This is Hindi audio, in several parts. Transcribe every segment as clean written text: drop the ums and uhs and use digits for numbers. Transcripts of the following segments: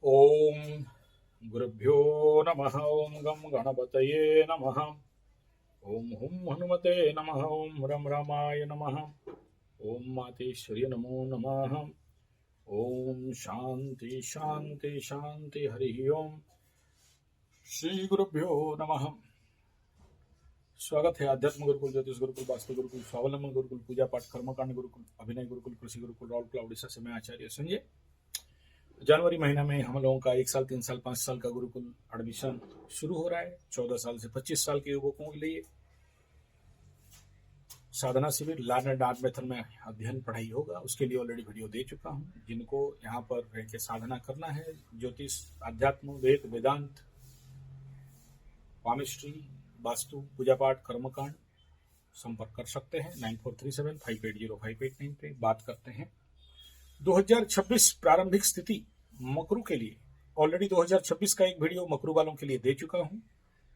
ओम गुरुभ्यो नमः। ओम गम गणपतये नमः। ओम हुम हनुमते नमः। ओम रम रामाय नमः। ओम मातेश्वर्य नमो नमः। ओम शांति शांति शांति। हरि ओम। श्री गुरुभ्यो नमः। स्वागत है आध्यात्म गुरुकुल, ज्योतिष गुरुकुल, वास्तु गुरुकुल, स्वावलंबन गुरुकुल, पूजा पाठ कर्मकांड गुरुकुल, अभिनय गुरुकुल, कृषि गुरुकुल, राउरकेला उड़ीसा से मैं आचार्य संजय। जनवरी महीना में हम लोगों का 1 साल, 3 साल, 5 साल का गुरुकुल एडमिशन शुरू हो रहा है। 14 साल से 25 साल के युवकों के लिए साधना शिविर लर्न एंड आर्ट मेथड में अध्ययन पढ़ाई होगा। उसके लिए ऑलरेडी वीडियो दे चुका हूं। जिनको यहाँ पर रह के साधना करना है, ज्योतिष, अध्यात्म, वेद, वेदांत, पामिस्ट्री, वास्तु, पूजा पाठ, कर्मकांड, संपर्क कर सकते हैं 9437580589 पे। बात करते हैं 2026 प्रारंभिक स्थिति मकरू के लिए। ऑलरेडी 2026 का एक वीडियो मकरू वालों के लिए दे चुका हूं।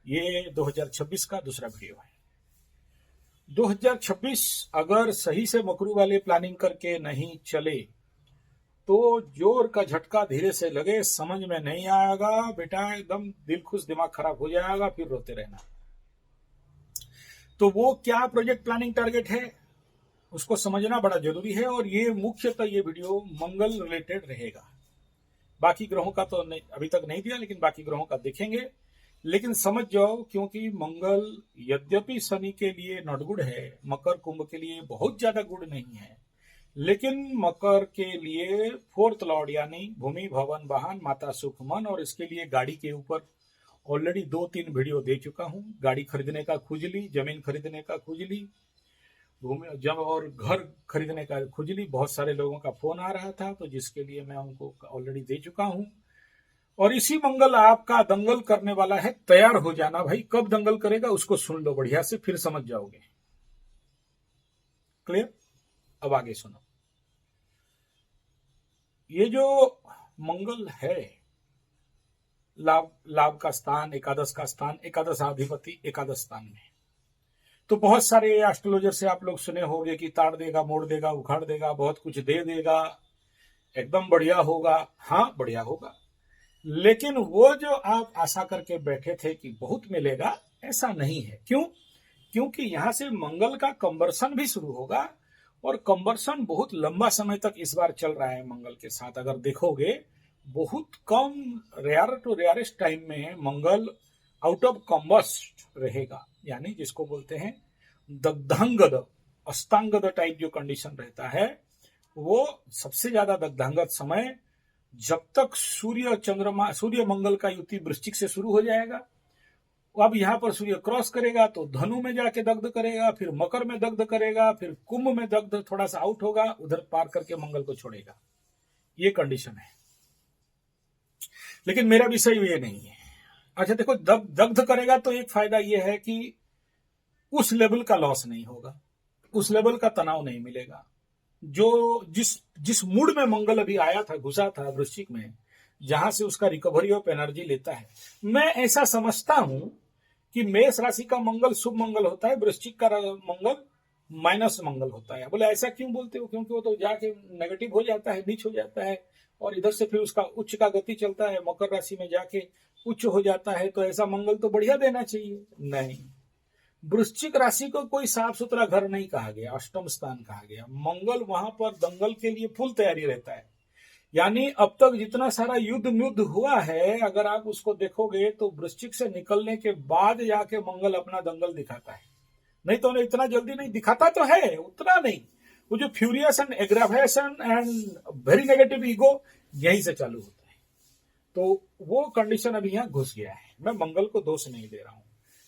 ये 2026 का दूसरा वीडियो है। 2026 अगर सही से मकरू वाले प्लानिंग करके नहीं चले तो जोर का झटका धीरे से लगे, समझ में नहीं आएगा बेटा, एकदम दिल खुश, दिमाग खराब हो जाएगा, फिर रोते रहना। तो वो क्या प्रोजेक्ट प्लानिंग टारगेट है उसको समझना बड़ा जरूरी है। और ये मुख्यतः ये वीडियो मंगल रिलेटेड रहेगा। बाकी ग्रहों का तो अभी तक नहीं दिया, लेकिन बाकी ग्रहों का देखेंगे। लेकिन समझ जाओ, क्योंकि मंगल यद्यपि शनि के लिए नॉट गुड है, मकर कुंभ के लिए बहुत ज्यादा गुड नहीं है, लेकिन मकर के लिए फोर्थ लॉर्ड यानी भूमि, भवन, वाहन, माता, सुख, मन, और इसके लिए गाड़ी के ऊपर ऑलरेडी 2-3 वीडियो दे चुका हूं। गाड़ी खरीदने का खुजली, जमीन खरीदने का खुजली, भूमि जब और घर खरीदने का खुजली, बहुत सारे लोगों का फोन आ रहा था, तो जिसके लिए मैं उनको ऑलरेडी दे चुका हूं। और इसी मंगल आपका दंगल करने वाला है। तैयार हो जाना भाई। कब दंगल करेगा उसको सुन लो बढ़िया से, फिर समझ जाओगे। क्लियर? अब आगे सुनो। ये जो मंगल है, लाभ का स्थान, एकादश का स्थान, एकादशाधिपति एकादश स्थान में, तो बहुत सारे एस्ट्रोलॉजर से आप लोग सुने होंगे कि ताड़ देगा, मोड़ देगा, उखाड़ देगा, बहुत कुछ दे देगा, एकदम बढ़िया होगा। हाँ, बढ़िया होगा, लेकिन वो जो आप आशा करके बैठे थे कि बहुत मिलेगा, ऐसा नहीं है। क्यों? क्योंकि यहां से मंगल का कंबर्सन भी शुरू होगा, और कंबर्सन बहुत लंबा समय तक इस बार चल रहा है मंगल के साथ। अगर देखोगे, बहुत कम, रेयर टू रेयरेस्ट टाइम में मंगल आउट ऑफ कंबस्ट रहेगा, यानी जिसको बोलते हैं दग्धांगद, अस्तांगद टाइप जो कंडीशन रहता है, वो सबसे ज्यादा दग्धांगद समय जब तक सूर्य मंगल का युति वृश्चिक से शुरू हो जाएगा। अब यहां पर सूर्य क्रॉस करेगा तो धनु में जाके दग्ध करेगा, फिर मकर में दग्ध करेगा, फिर कुंभ में दग्ध थोड़ा सा आउट होगा, उधर पार करके मंगल को छोड़ेगा। ये कंडीशन है। लेकिन मेरा विषय ये नहीं है। अच्छा देखो, दग्ध करेगा तो एक फायदा ये है कि उस लेवल का लॉस नहीं होगा, उस लेवल का तनाव नहीं मिलेगा। जो जिस मूड में मंगल अभी आया था, घुसा था वृश्चिक में, जहां से उसका रिकवरी ऑफ एनर्जी लेता है। मैं ऐसा समझता हूं कि मेष राशि का मंगल शुभ मंगल होता है, वृश्चिक का मंगल माइनस मंगल होता है। बोले ऐसा क्यों बोलते हो? क्योंकि वो तो जाके नेगेटिव हो जाता है, नीच हो जाता है, और इधर से फिर उसका उच्च का गति चलता है, मकर राशि में जाके उच्च हो जाता है। तो ऐसा मंगल तो बढ़िया देना चाहिए। नहीं, वृश्चिक राशि को कोई साफ सुथरा घर नहीं कहा गया, अष्टम स्थान कहा गया। मंगल वहां पर दंगल के लिए फुल तैयारी रहता है। यानी अब तक जितना सारा युद्ध हुआ है, अगर आप उसको देखोगे तो वृश्चिक से निकलने के बाद जाके मंगल अपना दंगल दिखाता है। नहीं तो इतना जल्दी नहीं दिखाता, तो है उतना नहीं। वो जो furious and aggravation and very negative ego यहीं से चालू होता है। तो वो कंडीशन अभी यहां घुस गया है। मैं मंगल को दोष नहीं दे रहा हूं,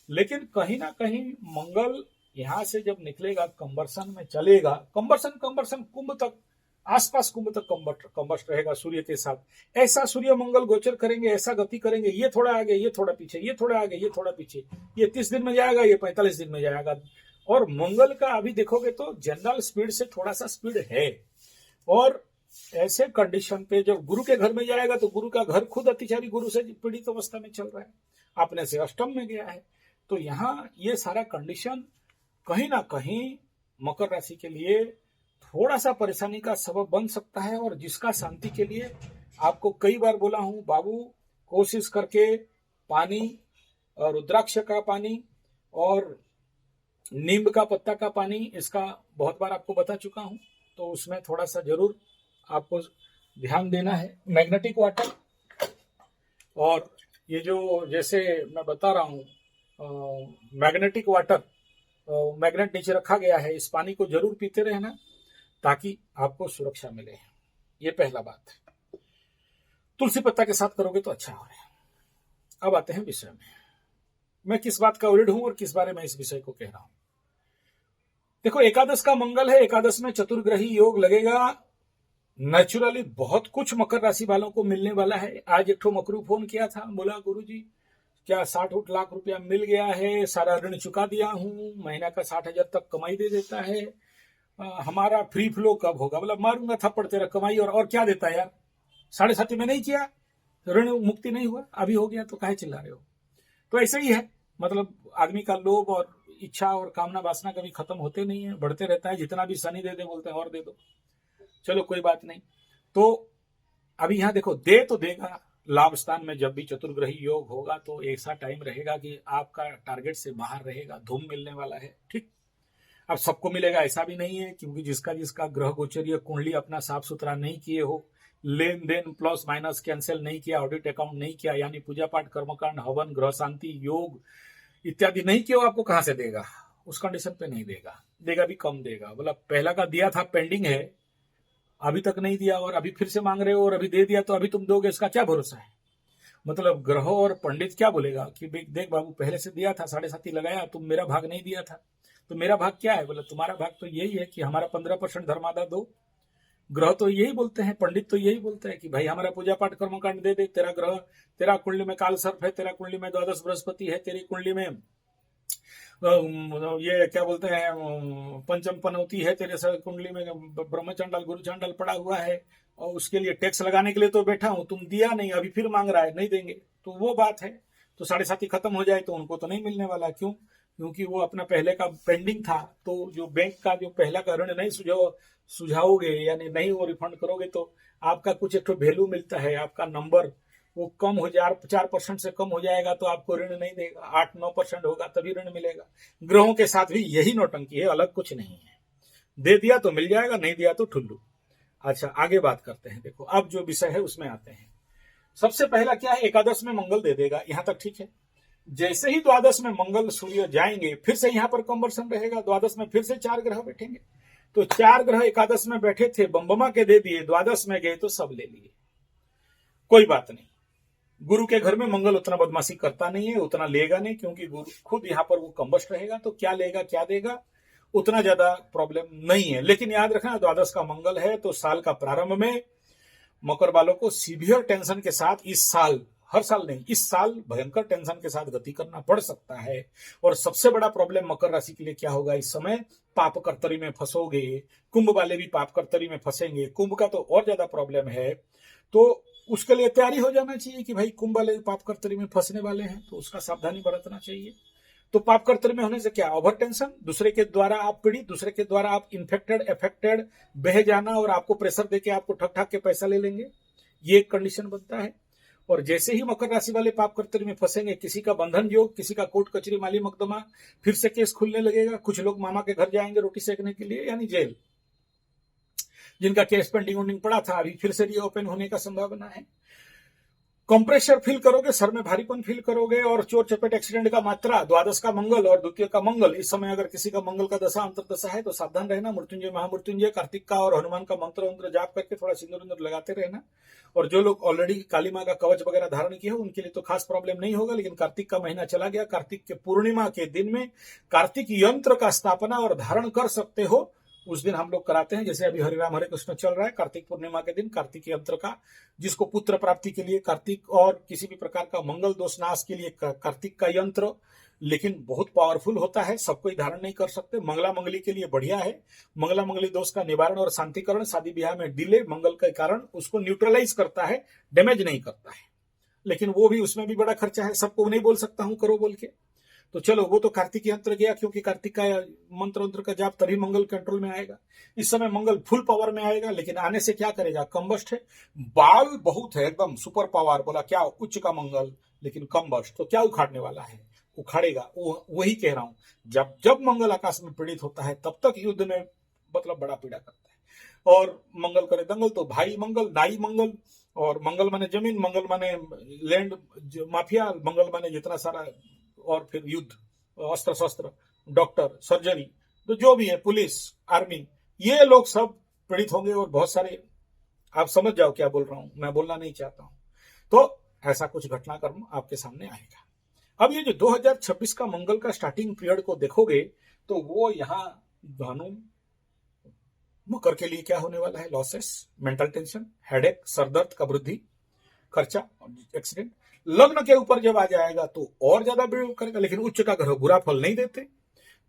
लेकिन कहीं ना कहीं मंगल यहां से जब निकलेगा, कंबर्सन में चलेगा, कंबर्सन कुंभ तक, आसपास कुंभ तक कंबस्ट रहेगा सूर्य के साथ। ऐसा सूर्य मंगल गोचर करेंगे, ऐसा गति करेंगे, ये थोड़ा आगे, ये थोड़ा पीछे, ये थोड़ा आगे, ये थोड़ा पीछे, ये 30 दिन में जाएगा, ये 45 दिन में जाएगा। और मंगल का अभी देखोगे तो जनरल स्पीड से थोड़ा सा स्पीड है। और ऐसे कंडीशन पे जब गुरु के घर में जाएगा, तो गुरु का घर खुद अतिचारी गुरु से पीड़ित अवस्था में चल रहा है, अपने से अष्टम में गया है। तो यहाँ ये सारा कंडीशन कहीं ना कहीं मकर राशि के लिए थोड़ा सा परेशानी का सबब बन सकता है, और जिसका शांति के लिए आपको कई बार बोला हूं बाबू, कोशिश करके पानी, रुद्राक्ष का पानी और नीम का पत्ता का पानी, इसका बहुत बार आपको बता चुका हूं, तो उसमें थोड़ा सा जरूर आपको ध्यान देना है। मैग्नेटिक वाटर, और ये जो जैसे मैं बता रहा हूं मैग्नेटिक वाटर, मैग्नेट नीचे रखा गया है, इस पानी को जरूर पीते रहना ताकि आपको सुरक्षा मिले। ये पहला बात है। तुलसी पत्ता के साथ करोगे तो अच्छा हो। अब आते हैं विषय में, मैं किस बात का उल्लेख हूं और किस बारे में इस विषय को कह रहा हूं। देखो, एकादश का मंगल है, एकादश में चतुर्ग्रही योग लगेगा। नेचुरली बहुत कुछ मकर राशि वालों को मिलने वाला है। आज एक ठो मकरू फोन किया था, बोला गुरुजी क्या 60 लाख रुपया मिल गया है, सारा ऋण चुका दिया हूं, महीना का 60,000 तक कमाई दे देता है, हमारा फ्री फ्लो कब होगा? बोला मारूंगा थप्पड़ तेरा कमाई, और क्या देता है यार, 7.5 में नहीं किया, ऋण मुक्ति नहीं हुआ, अभी हो गया तो काहे चिल्ला रहे हो? तो ऐसे ही है, मतलब आदमी का लोभ और इच्छा और कामना वासना कभी खत्म होते नहीं है, बढ़ते रहता है। जितना भी शनि दे दे बोलते हैं और दे दो, चलो कोई बात नहीं। तो अभी यहां देखो, दे तो देगा। लाभ स्थान में जब भी चतुर्ग्रही योग होगा तो ऐसा टाइम रहेगा कि आपका टारगेट से बाहर रहेगा, धूम मिलने वाला है। ठीक, अब सबको मिलेगा ऐसा भी नहीं है, क्योंकि जिसका जिसका ग्रह गोचरीय कुंडली अपना साफ सुथरा नहीं किए हो, लेन देन प्लस माइनस कैंसिल नहीं किया, ऑडिट अकाउंट नहीं किया, यानी पूजा पाठ कर्मकांड हवन ग्रह शांति योग इत्यादि नहीं किया, आपको कहां से देगा? उस कंडीशन पे नहीं देगा, देगा भी कम देगा। बोला पहला का दिया था, पेंडिंग है, अभी तक नहीं दिया और अभी फिर से मांग रहे हो, और अभी दे दिया तो अभी तुम दोगे, इसका क्या भरोसा है? मतलब ग्रह और पंडित क्या बोलेगा कि देख बाबू, पहले से दिया था, 7.5 लगाया, तुम मेरा भाग नहीं दिया था, तो मेरा भाग क्या है? बोला तुम्हारा भाग तो यही है कि हमारा 15% धर्मादा दो। ग्रह तो यही बोलते हैं, पंडित तो यही बोलते हैं कि भाई हमारा पूजा पाठ कर्मकांड दे दे, तेरा ग्रह, तेरा कुंडली में काल सर्प है, तेरा कुंडली में द्वादश बृहस्पति है, तेरी कुंडली में ये क्या बोलते हैं पंचम पनौती है, तेरे कुंडली में ब्रह्मचंडाल गुरु चंडाल पड़ा हुआ है, और उसके लिए टैक्स लगाने के लिए तो बैठा हूं, तुम दिया नहीं, अभी फिर मांग रहा है, नहीं देंगे, तो वो बात है। तो 7.5 खत्म हो जाए तो उनको तो नहीं मिलने वाला। क्यों? क्योंकि वो अपना पहले का पेंडिंग था, तो जो बैंक का जो पहला का ऋण नहीं सुझाओगे, यानी नहीं वो रिफंड करोगे, तो आपका कुछ एक वैल्यू मिलता है, आपका नंबर वो कम हो जाए, 4% से कम हो जाएगा तो आपको ऋण नहीं देगा, 8-9% होगा तभी ऋण मिलेगा। ग्रहों के साथ भी यही नौटंकी है, अलग कुछ नहीं है। दे दिया तो मिल जाएगा, नहीं दिया तो ठुल्लू। अच्छा, आगे बात करते हैं। देखो, अब जो विषय है उसमें आते हैं। सबसे पहला क्या है, एकादश में मंगल दे देगा, यहां तक ठीक है। जैसे ही द्वादश में मंगल सूर्य जाएंगे, फिर से यहां पर कंवर्सन रहेगा, द्वादश में फिर से 4 ग्रह बैठेंगे। तो 4 ग्रह एकादश में बैठे थे, बम्बमा के दे दिए, द्वादश में गए तो सब ले लिए, कोई बात नहीं। गुरु के घर में मंगल उतना बदमाशी करता नहीं है, उतना लेगा नहीं, क्योंकि गुरु खुद यहाँ पर वो कंबस्ट रहेगा, तो क्या लेगा क्या देगा उतना ज्यादा प्रॉब्लम नहीं है। लेकिन याद रखना, द्वादश का मंगल है तो साल का प्रारंभ में मकर वालों को सीवियर टेंशन के साथ, इस साल, हर साल नहीं, इस साल भयंकर टेंशन के साथ गति करना पड़ सकता है। और सबसे बड़ा प्रॉब्लम मकर राशि के लिए क्या होगा इस समय? पाप कर्तरी में फंसोगे। कुंभ वाले भी पाप कर्तरी में फंसेंगे, कुंभ का तो और ज्यादा प्रॉब्लम है। तो उसके लिए तैयारी हो जाना चाहिए कि भाई कुंभ वाले पाप कर्तरी में फंसने वाले हैं, तो उसका सावधानी बरतना चाहिए। तो पाप कर्तरी में होने से क्या? ओवर टेंशन, दूसरे के द्वारा आप पीड़ित, दूसरे के द्वारा आप इन्फेक्टेड, एफेक्टेड, बह जाना, और आपको प्रेशर देके आपको ठक ठक के पैसा ले लेंगे, ये एक कंडीशन बनता है। और जैसे ही मकर राशि वाले पाप कर्तरी में फंसेंगे, किसी का बंधन योग, किसी का कोर्ट कचहरी माली मुकदमा, फिर से केस खुलने लगेगा। कुछ लोग मामा के घर जाएंगे रोटी सेकने के लिए, यानी जेल। जिनका केस पेंडिंग पड़ा था, अभी फिर से रीओपन होने का संभावना है। कंप्रेशर फील करोगे, सर में भारीपन फील करोगे, और चोट चपेट एक्सीडेंट का मात्रा। द्वादश का मंगल और द्वितीय का मंगल, इस समय अगर किसी का मंगल का दशा अंतर दशा है तो सावधान रहना। मृत्युंजय महामृत्युंजय कार्तिक का और हनुमान का मंत्र जाप करके थोड़ा सिंदूर लगाते रहना। और जो लोग ऑलरेडी काली माँ का कवच वगैरह धारण किए हो उनके लिए तो खास प्रॉब्लम नहीं होगा। लेकिन कार्तिक का महीना चला गया, कार्तिक के पूर्णिमा के दिन में कार्तिक यंत्र का स्थापना और धारण कर सकते हो, उस दिन हम लोग कराते हैं। जैसे अभी हरिराम हरे कृष्ण चल रहा है, कार्तिक पूर्णिमा के दिन कार्तिक यंत्र का, जिसको पुत्र प्राप्ति के लिए कार्तिक, और किसी भी प्रकार का मंगल दोष नाश के लिए कार्तिक का यंत्र, लेकिन बहुत पावरफुल होता है, सब कोई धारण नहीं कर सकते। मंगला मंगली के लिए बढ़िया है। मंगला मंगली दोष का निवारण और शांतिकरण, शादी ब्याह में डिले मंगल के कारण उसको न्यूट्रलाइज करता है, डैमेज नहीं करता है। लेकिन वो भी, उसमें भी बड़ा खर्चा है, सबको नहीं बोल सकता हूं करो बोल के। तो चलो वो तो कार्तिक यंत्र गया, क्योंकि कार्तिक का मंत्र का जाप तभी मंगल कंट्रोल में आएगा। इस समय मंगल फुल पावर में आएगा, लेकिन आने से क्या करेगा, कम्बस्ट है, बाल बहुत है एकदम सुपर पावर, बोला क्या उच्च का मंगल लेकिन कम्बस्ट, तो क्या उखाड़ने वाला है, उखाड़ेगा। वही कह रहा हूं, जब जब मंगल आकाश में पीड़ित होता है तब तक युद्ध में मतलब बड़ा पीड़ा करता है। और मंगल करे दंगल तो भाई मंगल, नाई मंगल, और मंगल माने जमीन, मंगल माने लैंड माफिया, मंगल माने जितना सारा, और फिर युद्ध, अस्त्र शस्त्र, डॉक्टर, सर्जरी, तो जो भी है, पुलिस, आर्मी, ये लोग सब पीड़ित होंगे। और बहुत सारे, आप समझ जाओ क्या बोल रहा हूं, मैं बोलना नहीं चाहता हूं। तो ऐसा कुछ घटनाक्रम आपके सामने आएगा। अब ये जो 2026 का मंगल का स्टार्टिंग पीरियड को देखोगे तो वो यहाँ धनु मकर के लिए क्या होने वाला है, लॉसेस, मेंटल टेंशन, हेडेक, सरदर्द का वृद्धि, खर्चा, एक्सीडेंट। लग्न के ऊपर जब आ जाएगा तो और ज्यादा बिल्ड करेगा, लेकिन उच्च का ग्रह बुरा फल नहीं देते,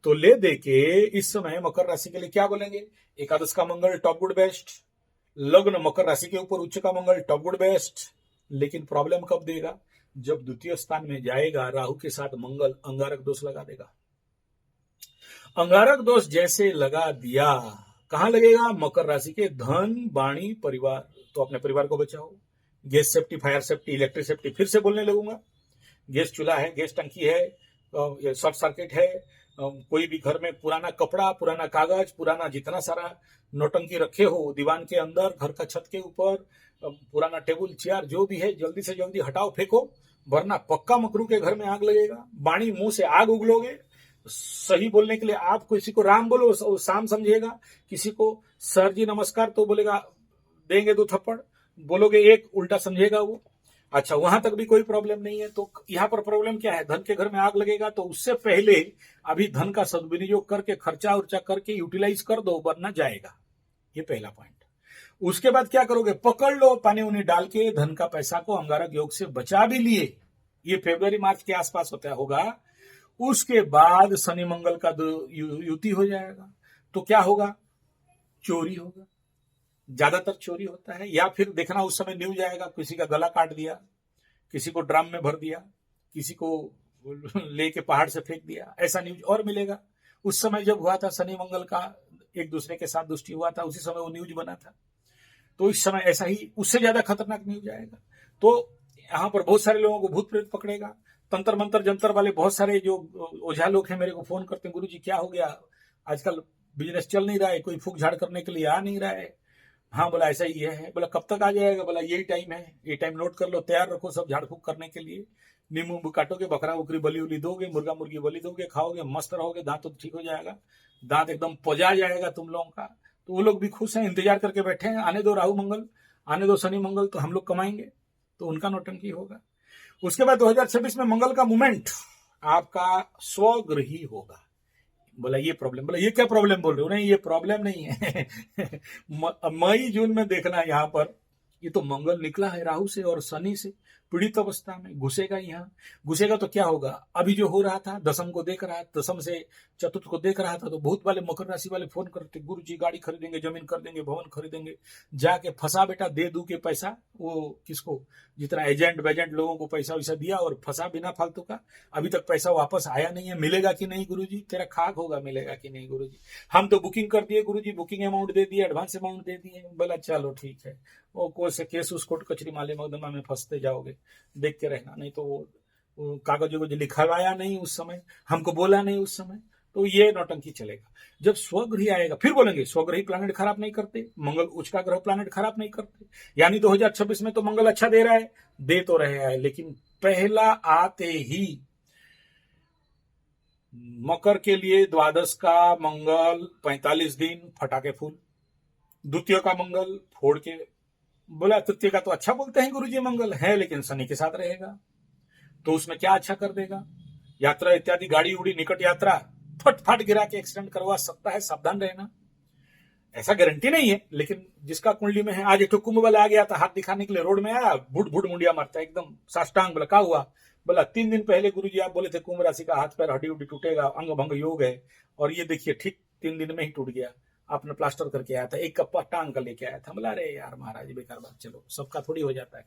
तो ले दे के इस समय मकर राशि के लिए क्या बोलेंगे, एकादश का मंगल टॉप गुड बेस्ट, लग्न मकर राशि के ऊपर उच्च का मंगल टॉप गुड बेस्ट। लेकिन प्रॉब्लम कब देगा, जब द्वितीय स्थान में जाएगा राहु के साथ मंगल, अंगारक दोष लगा देगा। अंगारक दोष जैसे लगा दिया, कहां लगेगा, मकर राशि के धन, वाणी, परिवार। तो अपने परिवार को बचाओ, gas safety, fire safety, electric safety, फिर से बोलने लगूंगा। गैस चूल्हा है, गैस टंकी है, शॉर्ट सर्किट है, कोई भी घर में पुराना कपड़ा, पुराना कागज, पुराना जितना सारा नोटंकी रखे हो दीवान के अंदर, घर का छत के ऊपर, पुराना टेबल चेयर जो भी है, जल्दी से जल्दी हटाओ, फेंको, वरना पक्का मकरू के घर में आग लगेगा। वाणी, मुंह से आग उगलोगे। सही बोलने के लिए आप किसी को राम बोलो, शाम समझेगा, किसी को सर जी नमस्कार तो बोलेगा, देंगे 2 थप्पड़, बोलोगे एक, उल्टा समझेगा वो। अच्छा, वहां तक भी कोई प्रॉब्लम नहीं है। तो यहाँ पर प्रॉब्लम क्या है, धन के घर में आग लगेगा, तो उससे पहले अभी धन का सदुपयोग करके, खर्चा उर्चा करके यूटिलाइज कर दो, वरना जाएगा। ये पहला पॉइंट। उसके बाद क्या करोगे, पकड़ लो, पानी उनी डाल के धन का पैसा को अंगारक योग से बचा भी लिए। ये फरवरी मार्च के आसपास होगा। उसके बाद शनि मंगल का युति हो जाएगा, तो क्या होगा, चोरी होगा, ज्यादातर चोरी होता है। या फिर देखना उस समय न्यूज आएगा, किसी का गला काट दिया, किसी को ड्रम में भर दिया, किसी को लेके पहाड़ से फेंक दिया, ऐसा न्यूज और मिलेगा। उस समय जब हुआ था शनि मंगल का एक दूसरे के साथ दुष्टि हुआ था, उसी समय वो न्यूज बना था। तो इस समय ऐसा ही उससे ज्यादा खतरनाक न्यूज आएगा। तो यहाँ पर बहुत सारे लोगों को भूत प्रेत पकड़ेगा। तंत्र मंत्र जंतर वाले बहुत सारे जो ओझा लोग हैं मेरे को फोन करते हैं, गुरु जी क्या हो गया, आजकल बिजनेस चल नहीं रहा है, कोई फूक झाड़ करने के लिए आ नहीं रहा है। हाँ बोला ऐसा ही है। बोला कब तक आ जाएगा, बोला यही टाइम है, ये टाइम नोट कर लो, तैयार रखो सब झाड़ फूक करने के लिए। नींबू काटोगे, बकरा बकरी बलि उली दोगे, मुर्गा मुर्गी बलि दोगे, खाओगे, मस्त रहोगे, दांत तो ठीक हो जाएगा, दांत एकदम पजा जाएगा तुम लोगों का। तो वो लोग भी खुश हैं, इंतजार करके बैठे हैं, आने दो राहु मंगल, आने दो शनि मंगल, तो हम लोग कमाएंगे। तो उनका नौटंकी होगा। उसके बाद 2026 में मंगल का मूवमेंट आपका स्वगृही होगा। बोला ये प्रॉब्लम, बोला ये क्या प्रॉब्लम बोल रहे हो, नहीं ये प्रॉब्लम नहीं है। मई जून में देखना यहाँ पर, ये तो मंगल निकला है राहु से और शनि से, पीड़ित अवस्था में घुसेगा। यहाँ घुसेगा तो क्या होगा, अभी जो हो रहा था, दशम को देख रहा है, दशम से चतुर्थ को देख रहा था, तो बहुत वाले मकर राशि वाले फोन करते, गुरु जी गाड़ी खरीदेंगे, जमीन खरीदेंगे, भवन खरीदेंगे। जाके फंसा बेटा, दे दू के पैसा, वो किसको, जितना एजेंट वेजेंट लोगों को पैसा वैसा दिया और फंसा बिना फालतू का। अभी तक पैसा वापस आया नहीं है, मिलेगा कि नहीं गुरु जी, तेरा खाक होगा, मिलेगा कि नहीं गुरु जी, हम तो बुकिंग कर दिए गुरु जी, बुकिंग अमाउंट दे दिए, एडवांस अमाउंट दे दिए। बोला चलो ठीक है, वो कोई से केस उस कोर्ट कचरी माले मुकदमा में फंसते जाओगे, देख के रहना। नहीं तो वो कागजों को जो लिखवाया नहीं उस समय, हमको बोला नहीं उस समय, तो ये नौटंकी चलेगा। जब स्वगृही आएगा फिर बोलेंगे स्वगृही प्लैनेट खराब नहीं करते, मंगल उच्च का ग्रह प्लैनेट खराब नहीं करते। यानी 2026 में तो मंगल अच्छा दे रहा है, दे तो रहे हैं, लेकिन पहला आते ही मकर के लिए द्वादश का मंगल 45 दिन फटाके फूल, द्वितीय का मंगल फोड़ के। बोला तृतीय का तो अच्छा बोलते हैं गुरुजी मंगल है, लेकिन शनि के साथ रहेगा, तो उसमें क्या अच्छा कर देगा, यात्रा इत्यादि, गाड़ी उड़ी, निकट यात्रा, फट फट गिरा के एक्सीडेंट करवा सकता है, सावधान रहना। ऐसा गारंटी नहीं है, लेकिन जिसका कुंडली में है। आज एक कुंभ वाला आ गया था, हाथ दिखाने के लिए रोड में आया, भुट भुट मुंडिया मारता है एकदम साष्टांग। बोला क्या हुआ, बोला 3 दिन पहले गुरुजी आप बोले थे कुंभ राशि का हाथ पैर हड्डी उड्डी टूटेगा, अंग भंग योग है, और ये देखिए ठीक 3 दिन में ही टूट गया। आपने प्लास्टर करके आया था, एक कप्पा टांग का लेके आया था। बोला अरे यार महाराज बेकार बात, चलो सबका थोड़ी हो जाता है।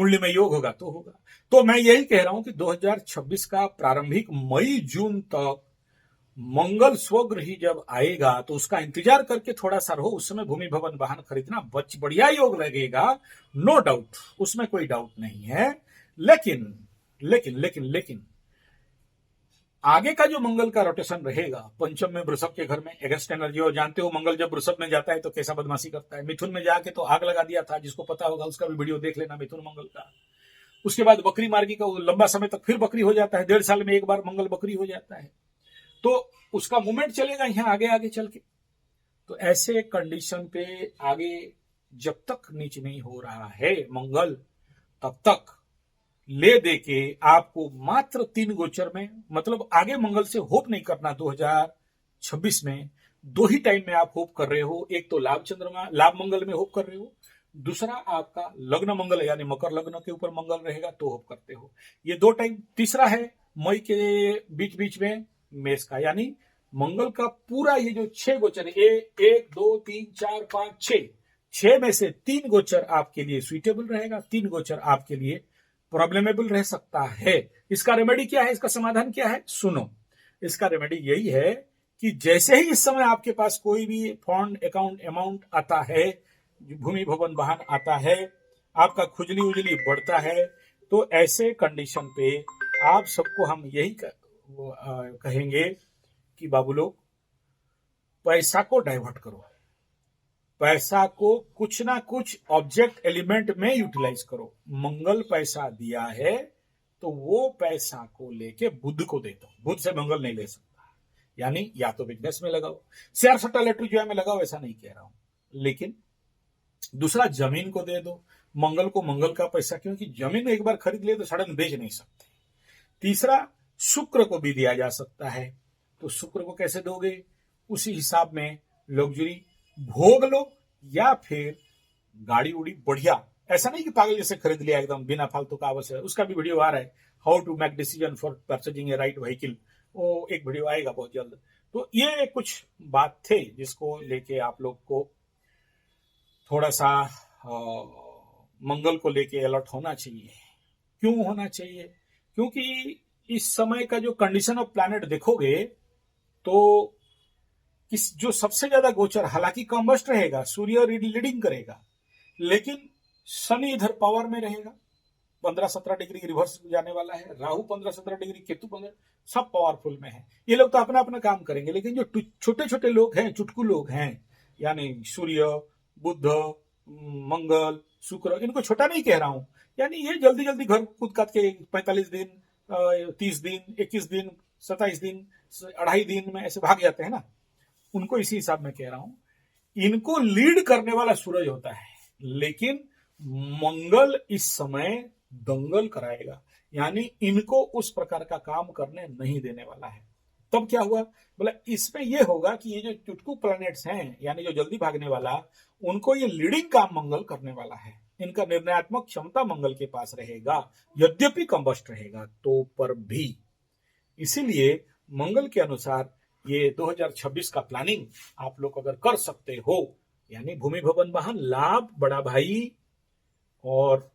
कुंडली में योग होगा तो होगा। तो मैं यही कह रहा हूं कि 2026 का प्रारंभिक मई जून तक मंगल स्वग्रही जब आएगा तो उसका इंतजार करके थोड़ा सा रहो, उस समय भूमि भवन वाहन खरीदना बढ़िया योग लगेगा, नो डाउट, उसमें कोई डाउट नहीं है। लेकिन लेकिन लेकिन लेकिन आगे का जो मंगल का रोटेशन रहेगा, पंचम में वृषभ के घर में एगेंस्ट एनर्जी, और जानते हो मंगल जब वृषभ में जाता है तो कैसा बदमाशी करता है। मिथुन में जाके तो आग लगा दिया था, जिसको पता होगा उसका भी वीडियो देख लेना मिथुन मंगल का। उसके बाद बकरी मार्गी का लंबा समय तक फिर बकरी हो जाता है, 1.5 साल में एक बार मंगल बकरी हो जाता है, तो उसका मूवमेंट चलेगा यहाँ आगे आगे चल के। तो ऐसे कंडीशन पे आगे जब तक नीच नहीं हो रहा है मंगल, तब तक ले दे के आपको मात्र 3 गोचर में, मतलब आगे मंगल से होप नहीं करना। 2026 में 2 ही टाइम में आप होप कर रहे हो, एक तो लाभ चंद्रमा लाभ मंगल में होप कर रहे हो, दूसरा आपका लग्न मंगल यानी मकर लग्न के ऊपर मंगल रहेगा तो होप करते हो, ये 2 टाइम। तीसरा है मई के बीच बीच में मेष का, यानी मंगल का पूरा ये जो 6 गोचर है, 1 2 3 4 5 6 में से 3 गोचर आपके लिए सुइटेबल रहेगा, 3 गोचर आपके लिए प्रॉब्लमेबल रह सकता है। इसका रेमेडी क्या है, इसका समाधान क्या है, सुनो। इसका रेमेडी यही है कि जैसे ही इस समय आपके पास कोई भी फंड अकाउंट अमाउंट आता है, भूमि भवन वाहन आता है, आपका खुजली उजली बढ़ता है, तो ऐसे कंडीशन पे आप सबको हम यही कहेंगे कि बाबू लोग पैसा को डाइवर्ट करो, पैसा को कुछ ना कुछ ऑब्जेक्ट एलिमेंट में यूटिलाइज करो। मंगल पैसा दिया है तो वो पैसा को लेके बुध को दे दो, बुध से मंगल नहीं ले सकता, यानी या तो बिजनेस में लगाओ, शेयर सट्टा लॉटरी जो है में लगाओ, ऐसा नहीं कह रहा हूं, लेकिन दूसरा जमीन को दे दो। मंगल को मंगल का पैसा, क्योंकि जमीन एक बार खरीद ले तो सडन बेच नहीं सकते। तीसरा शुक्र को भी दिया जा सकता है, तो शुक्र को कैसे दोगे, उसी हिसाब में लग्जरी भोग लो या फिर गाड़ी उड़ी बढ़िया, ऐसा नहीं कि पागल जैसे खरीद लिया एकदम बिना फालतू का आवश्यक। उसका भी वीडियो आ रहा है, how to make decision for purchasing a right vehicle, वो एक वीडियो आएगा बहुत जल्द। तो ये कुछ बात थे जिसको लेके आप लोग को थोड़ा सा मंगल को लेके अलर्ट होना चाहिए। क्यों होना चाहिए, क्योंकि इस समय का जो कंडीशन ऑफ प्लैनेट देखोगे तो जो सबसे ज्यादा गोचर, हालांकि कम्बस्ट रहेगा, सूर्य लीडिंग करेगा, लेकिन शनि इधर पावर में रहेगा, 15-17 डिग्री रिवर्स जाने वाला है, राहु 15-17 डिग्री, केतु 15, सब पावरफुल में है। ये लोग तो अपना अपना काम करेंगे, लेकिन जो छोटे छोटे लोग हैं, चुटकू लोग हैं, यानी सूर्य, बुध, मंगल, शुक्र, इनको छोटा नहीं कह रहा हूं, यानी ये जल्दी जल्दी घर कूद काट के 45 दिन, 30 दिन, 21 दिन, 27 दिन, 2.5 दिन में ऐसे भाग जाते हैं ना, उनको इसी हिसाब में कह रहा हूं। इनको लीड करने वाला सूरज होता है, लेकिन मंगल इस समय दंगल कराएगा, यानी इनको उस प्रकार का काम करने नहीं देने वाला है। तब क्या हुआ, बोला इसमें यह होगा कि ये जो चुटकू प्लैनेट्स हैं, यानी जो जल्दी भागने वाला, उनको ये लीडिंग काम मंगल करने वाला है। इनका निर्णयात्मक क्षमता मंगल के पास रहेगा, यद्यपि कंबस्ट रहेगा तो पर भी। इसीलिए मंगल के अनुसार ये 2026 का प्लानिंग आप लोग अगर कर सकते हो, यानी भूमि भवन वाहन लाभ, बड़ा भाई, और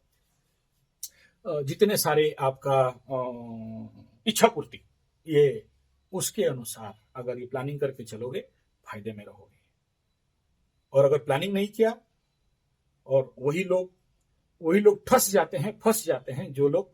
जितने सारे आपका इच्छा पूर्ति, ये उसके अनुसार अगर ये प्लानिंग करके चलोगे फायदे में रहोगे। और अगर प्लानिंग नहीं किया, और वही लोग फंस जाते हैं जो लोग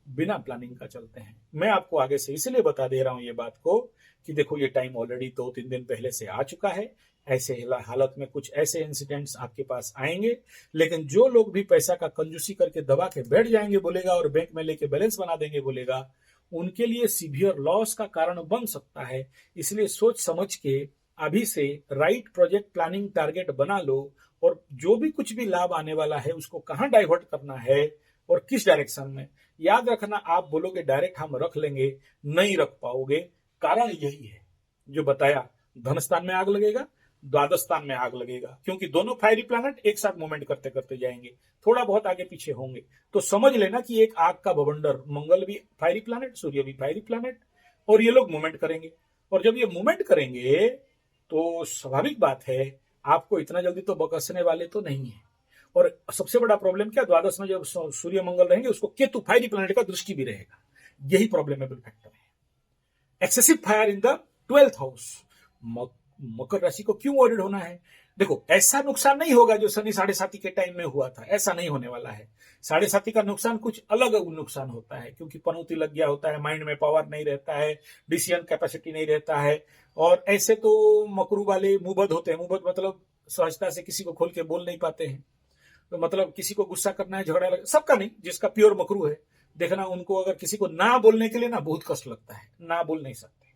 बिना प्लानिंग का चलते हैं। मैं आपको आगे से इसलिए बता दे रहा हूं ये बात को कि देखो ये टाइम ऑलरेडी 2-3 दिन पहले से आ चुका है। ऐसे हालत में कुछ ऐसे इंसिडेंट्स आपके पास आएंगे, लेकिन जो लोग भी पैसा का कंजूसी करके दबा के बैठ जाएंगे बोलेगा, और बैंक में लेके बैलेंस बना देंगे बोलेगा, उनके लिए सीवियर लॉस का कारण बन सकता है। इसलिए सोच समझ के अभी से राइट प्रोजेक्ट प्लानिंग टारगेट बना लो, और जो भी कुछ भी लाभ आने वाला है उसको कहां डाइवर्ट करना है और किस डायरेक्शन में। याद रखना, आप बोलोगे डायरेक्ट हम रख लेंगे, नहीं रख पाओगे। कारण यही है जो बताया, धन स्थान में आग लगेगा, द्वादश स्थान में आग लगेगा, क्योंकि दोनों फायरी प्लैनेट एक साथ मूवमेंट करते करते जाएंगे, थोड़ा बहुत आगे पीछे होंगे। तो समझ लेना कि एक आग का बवंडर, मंगल भी फायरी प्लैनेट, सूर्य भी फायरी प्लैनेट, और ये लोग मूवमेंट करेंगे। और जब ये मूवमेंट करेंगे तो स्वाभाविक बात है आपको इतना जल्दी तो बकसने वाले तो नहीं है। और सबसे बड़ा प्रॉब्लम क्या, द्वादश में जब सूर्य मंगल रहेंगे उसको केतु फायरी प्लैनेट का दृष्टि भी रहेगा, यही प्रॉब्लमेबल फैक्टर है। Excessive fire in the 12th house. मकर राशि को क्यों वॉरिड होना है? देखो, ऐसा नुकसान नहीं होगा जो शनि 7.5 के टाइम में हुआ था, ऐसा नहीं होने वाला है। 7.5 का नुकसान कुछ अलग नुकसान होता है, क्योंकि पनौती लग गया होता है, माइंड में पावर नहीं रहता है, डिसीजन कैपेसिटी नहीं रहता है। और ऐसे तो मकरू वाले मुबद होते हैं। मुबद मतलब सहजता से किसी को खोल के बोल नहीं पाते हैं। तो मतलब किसी को गुस्सा करना है, झगड़ा लगा, सबका नहीं, जिसका प्योर मकरू है, देखना उनको अगर किसी को ना बोलने के लिए ना बहुत कष्ट लगता है, ना बोल नहीं सकते।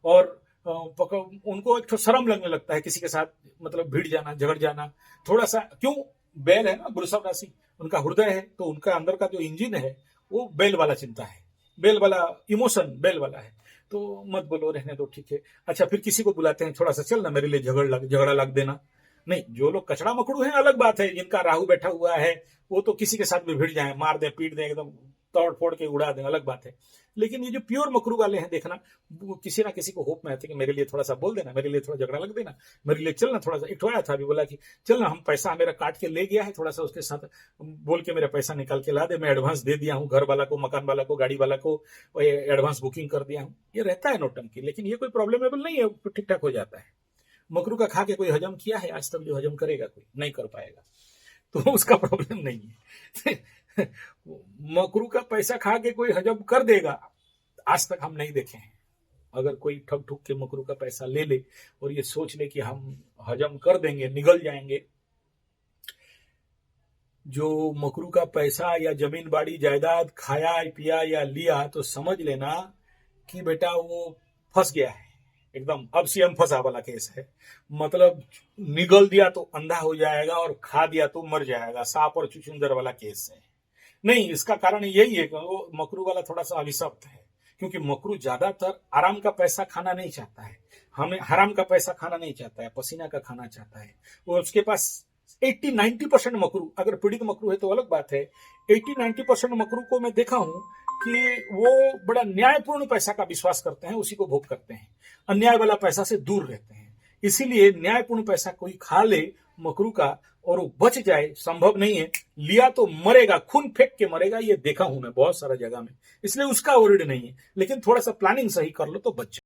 और उनको एक तो शर्म लगने लगता है किसी के साथ मतलब भिड़ जाना, झगड़ जाना थोड़ा सा। क्यों? बैल है ना, वृषभ राशि, उनका हृदय है, तो उनका अंदर का जो इंजन है वो बैल वाला चिंता है, बैल वाला इमोशन बैल वाला है। तो मत बोलो, रहने दो, ठीक है। अच्छा, फिर किसी को बुलाते हैं, थोड़ा सा चल ना मेरे लिए झगड़ा लग देना। नहीं, जो लोग कचड़ा मकड़ू हैं अलग बात है, जिनका राहु बैठा हुआ है वो तो किसी के साथ भी भिड़ जाए, मार दे, पीट दे, एकदम तोड़ फोड़ के उड़ा दें, अलग बात है। लेकिन ये जो प्योर मकरू वाले हैं, देखना वो किसी ना किसी को होप में आते कि मेरे लिए थोड़ा सा बोल देना, मेरे लिए थोड़ा झगड़ा लग देना, मेरे लिए चलना थोड़ा सा। एक आया था अभी, बोला कि चल ना, हम पैसा मेरा काट के ले गया है, थोड़ा सा उसके साथ बोल के मेरा पैसा निकाल के ला दे, मैं एडवांस दे दिया हूँ, घर वाला को, मकान वाला को, गाड़ी वाला को एडवांस बुकिंग कर दिया हूँ। ये रहता है नौटंकी, लेकिन ये कोई प्रॉब्लमेबल नहीं है, ठीक ठाक हो जाता है। मकरू का खा के कोई हजम किया है आज तक? जो हजम करेगा कोई नहीं कर पाएगा, तो उसका प्रॉब्लम नहीं है। मकरू का पैसा खा के कोई हजम कर देगा, आज तक हम नहीं देखे हैं। अगर कोई ठग ठुक के मकरू का पैसा ले ले और ये सोच ले कि हम हजम कर देंगे, निगल जाएंगे, जो मकरू का पैसा या जमीन बाड़ी जायदाद खाया पिया या लिया, तो समझ लेना कि बेटा वो फंस गया है एकदम। अब सीएम फंसा वाला केस है, मतलब निगल दिया तो अंधा हो जाएगा और खा दिया तो मर जाएगा, सांप और चुचुंदर वाला केस है। नहीं, इसका कारण यही है कि वो मकरू वाला थोड़ा सा अभिशप्त है, क्योंकि मकरू ज्यादातर आराम का पैसा खाना नहीं चाहता है, हमें हराम का पैसा खाना नहीं चाहता है, पसीना का खाना चाहता है। वो उसके पास 80-90% मकरू, अगर पीड़ित मकरू है तो अलग बात है, 80-90% मकरू को मैं देखा हूं कि वो बड़ा न्यायपूर्ण पैसा का विश्वास करते हैं, उसी को भोग करते हैं, अन्याय वाला पैसा से दूर रहते हैं। इसीलिए न्यायपूर्ण पैसा कोई खा ले मकरू का और वो बच जाए संभव नहीं है। लिया तो मरेगा, खून फेंक के मरेगा, ये देखा हूं मैं बहुत सारा जगह में, इसलिए उसका ओरिड नहीं है। लेकिन थोड़ा सा प्लानिंग सही कर लो तो बच जाए।